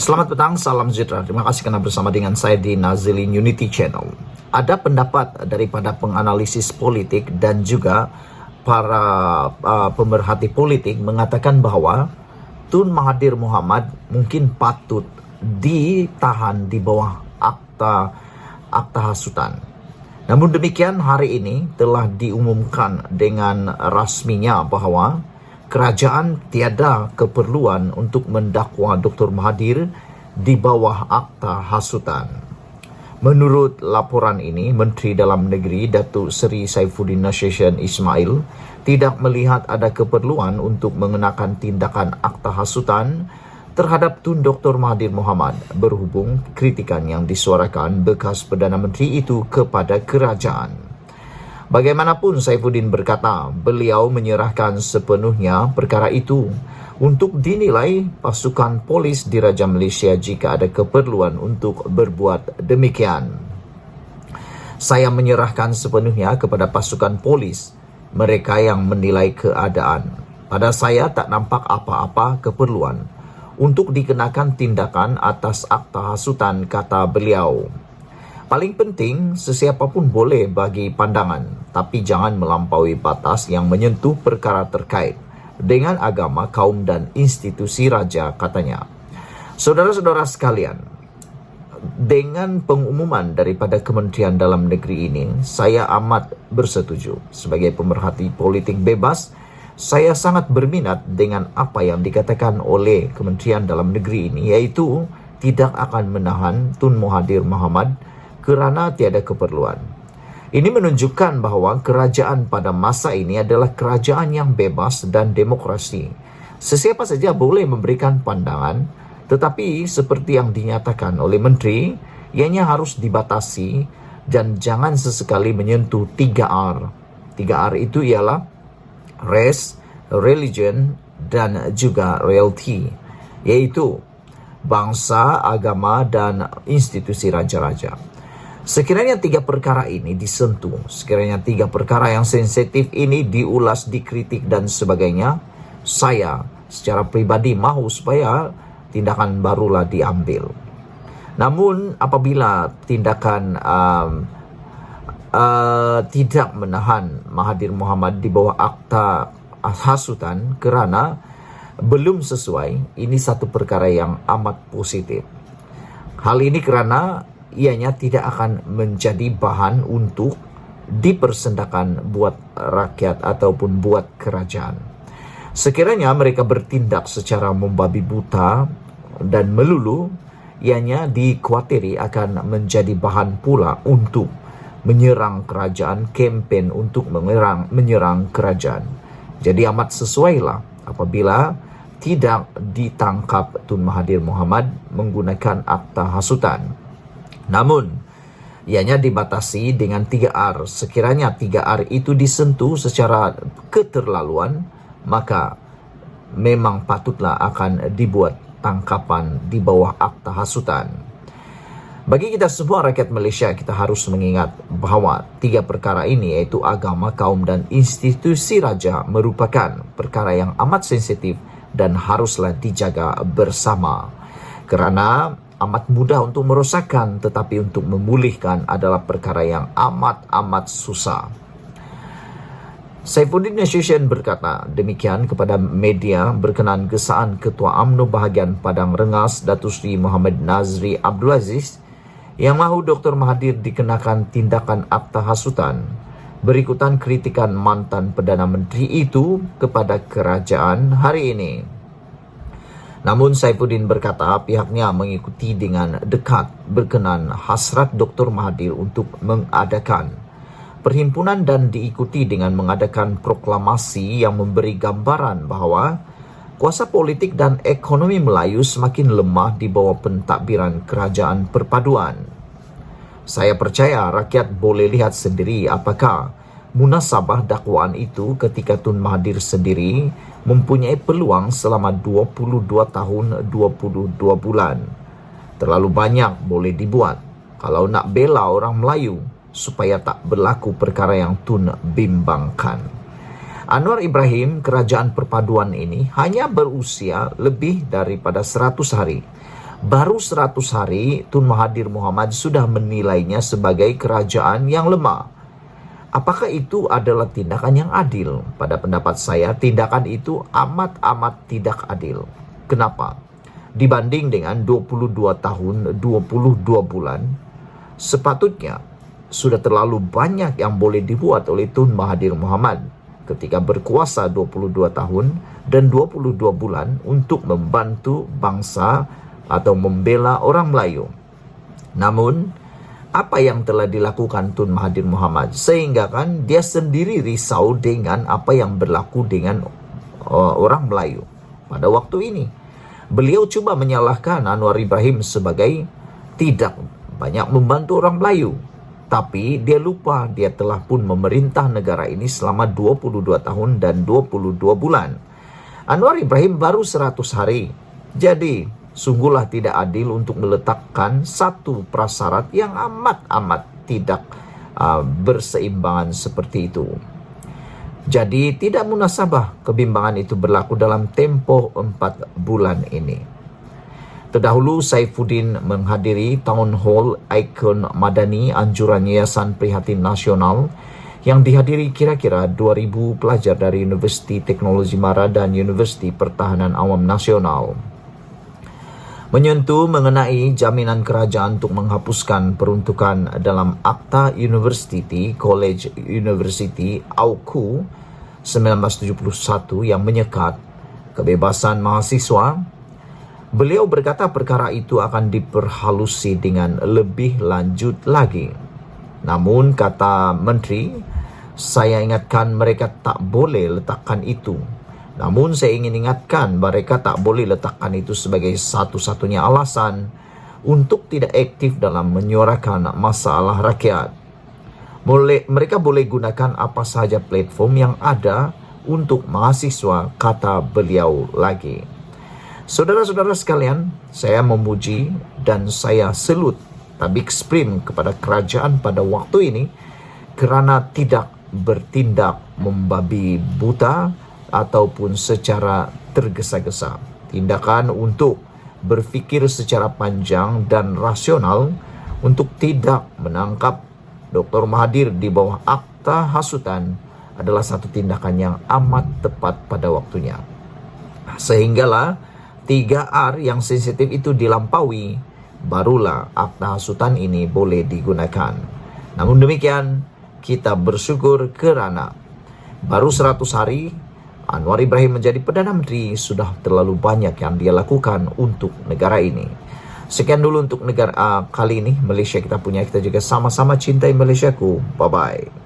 Selamat petang, salam sejahtera. Terima kasih karena bersama dengan saya di Nazilin Unity Channel. Ada pendapat daripada penganalisis politik dan juga para pemerhati politik mengatakan bahwa Tun Mahathir Mohamad mungkin patut ditahan di bawah akta hasutan. Namun demikian, hari ini telah diumumkan dengan rasminya bahwa kerajaan tiada keperluan untuk mendakwa Dr. Mahathir di bawah akta hasutan. Menurut laporan ini, Menteri Dalam Negeri Datuk Seri Saifuddin Nasheshan Ismail tidak melihat ada keperluan untuk mengenakan tindakan akta hasutan terhadap Tun Dr. Mahathir Mohamad berhubung kritikan yang disuarakan bekas Perdana Menteri itu kepada kerajaan. Bagaimanapun, Saifuddin berkata beliau menyerahkan sepenuhnya perkara itu untuk dinilai pasukan polis Diraja Malaysia jika ada keperluan untuk berbuat demikian. Saya menyerahkan sepenuhnya kepada pasukan polis, mereka yang menilai keadaan. Pada saya tak nampak apa-apa keperluan untuk dikenakan tindakan atas akta hasutan, kata beliau. Paling penting, sesiapa pun boleh bagi pandangan, tapi jangan melampaui batas yang menyentuh perkara terkait dengan agama, kaum dan institusi raja, katanya. Saudara-saudara sekalian, dengan pengumuman daripada Kementerian Dalam Negeri ini, saya amat bersetuju. Sebagai pemerhati politik bebas, saya sangat berminat dengan apa yang dikatakan oleh Kementerian Dalam Negeri ini, iaitu tidak akan menahan Tun Mahathir Mohamad kerana tiada keperluan. Ini menunjukkan bahawa kerajaan pada masa ini adalah kerajaan yang bebas dan demokrasi. Sesiapa saja boleh memberikan pandangan, tetapi seperti yang dinyatakan oleh Menteri, ianya harus dibatasi dan jangan sesekali menyentuh 3R. 3R itu ialah race, religion dan juga reality, iaitu bangsa, agama dan institusi raja-raja. Sekiranya 3 perkara ini disentuh, sekiranya 3 perkara yang sensitif ini diulas, dikritik dan sebagainya, saya secara pribadi mahu supaya tindakan barulah diambil. Namun apabila tindakan tidak menahan Mahathir Mohamad di bawah akta hasutan kerana belum sesuai, ini satu perkara yang amat positif. Hal ini kerana ianya tidak akan menjadi bahan untuk dipersendakan buat rakyat ataupun buat kerajaan. Sekiranya mereka bertindak secara membabi buta dan melulu, ianya dikuatiri akan menjadi bahan pula untuk menyerang kerajaan, kempen untuk menyerang kerajaan. Jadi amat sesuailah apabila tidak ditangkap Tun Mahathir Mohamad menggunakan akta hasutan. Namun, ianya dibatasi dengan 3R. Sekiranya 3R itu disentuh secara keterlaluan, maka memang patutlah akan dibuat tangkapan di bawah akta hasutan. Bagi kita semua rakyat Malaysia, kita harus mengingat bahawa 3 perkara ini, iaitu agama, kaum dan institusi raja, merupakan perkara yang amat sensitif dan haruslah dijaga bersama. Kerana amat mudah untuk merosakkan, tetapi untuk memulihkan adalah perkara yang amat susah. Saifuddin Nasheshan berkata demikian kepada media berkenaan gesaan Ketua UMNO bahagian Padang Rengas Datuk Seri Muhammad Nazri Abdul Aziz yang mahu Dr. Mahathir dikenakan tindakan akta hasutan berikutan kritikan mantan Perdana Menteri itu kepada kerajaan hari ini. Namun Saifuddin berkata pihaknya mengikuti dengan dekat berkenaan hasrat Dr. Mahathir untuk mengadakan perhimpunan dan diikuti dengan mengadakan proklamasi yang memberi gambaran bahawa kuasa politik dan ekonomi Melayu semakin lemah di bawah pentadbiran kerajaan perpaduan. Saya percaya rakyat boleh lihat sendiri apakah munasabah dakwaan itu ketika Tun Mahathir sendiri mempunyai peluang selama 22 tahun 22 bulan. Terlalu banyak boleh dibuat kalau nak bela orang Melayu supaya tak berlaku perkara yang Tun bimbangkan. Anwar Ibrahim, kerajaan perpaduan ini hanya berusia lebih daripada 100 hari. Baru 100 hari Tun Mahathir Mohamad sudah menilainya sebagai kerajaan yang lemah. Apakah itu adalah tindakan yang adil? Pada pendapat saya, tindakan itu amat-amat tidak adil. Kenapa? Dibanding dengan 22 tahun, 22 bulan, sepatutnya sudah terlalu banyak yang boleh dibuat oleh Tun Mahathir Mohamad ketika berkuasa 22 tahun dan 22 bulan untuk membantu bangsa atau membela orang Melayu. Namun, apa yang telah dilakukan Tun Mahathir Mohamad sehingga kan dia sendiri risau dengan apa yang berlaku dengan orang Melayu pada waktu ini. Beliau coba menyalahkan Anwar Ibrahim sebagai tidak banyak membantu orang Melayu. Tapi dia lupa dia telah pun memerintah negara ini selama 22 tahun dan 22 bulan. Anwar Ibrahim baru 100 hari. Jadi, sungguhlah tidak adil untuk meletakkan satu prasyarat yang amat-amat tidak berseimbangan seperti itu. Jadi, tidak munasabah kebimbangan itu berlaku dalam tempo 4 bulan ini. Terdahulu, Saifuddin menghadiri Town Hall Ikon Madani Anjuran Yayasan Prihatin Nasional yang dihadiri kira-kira 2.000 pelajar dari Universiti Teknologi Mara dan Universiti Pertahanan Awam Nasional. Menyentuh mengenai jaminan kerajaan untuk menghapuskan peruntukan dalam Akta University College University AUKU 1971 yang menyekat kebebasan mahasiswa. Beliau berkata perkara itu akan diperhalusi dengan lebih lanjut lagi. Namun, kata Menteri, saya ingatkan mereka tak boleh letakkan itu. Namun, saya ingin ingatkan mereka tak boleh letakkan itu sebagai satu-satunya alasan untuk tidak aktif dalam menyuarakan masalah rakyat. Mereka boleh gunakan apa sahaja platform yang ada untuk mahasiswa, kata beliau lagi. Saudara-saudara sekalian, saya memuji dan saya salut tabik sprim kepada kerajaan pada waktu ini kerana tidak bertindak membabi buta ataupun secara tergesa-gesa. Tindakan untuk berfikir secara panjang dan rasional untuk tidak menangkap Dr. Mahathir di bawah akta hasutan adalah satu tindakan yang amat tepat pada waktunya. Sehinggalah 3R yang sensitif itu dilampaui, barulah akta hasutan ini boleh digunakan. Namun demikian, kita bersyukur kerana baru 100 hari Anwar Ibrahim menjadi Perdana Menteri, sudah terlalu banyak yang dia lakukan untuk negara ini. Sekian dulu untuk negara kali ini, Malaysia kita punya. Kita juga sama-sama cintai Malaysiaku. Bye-bye.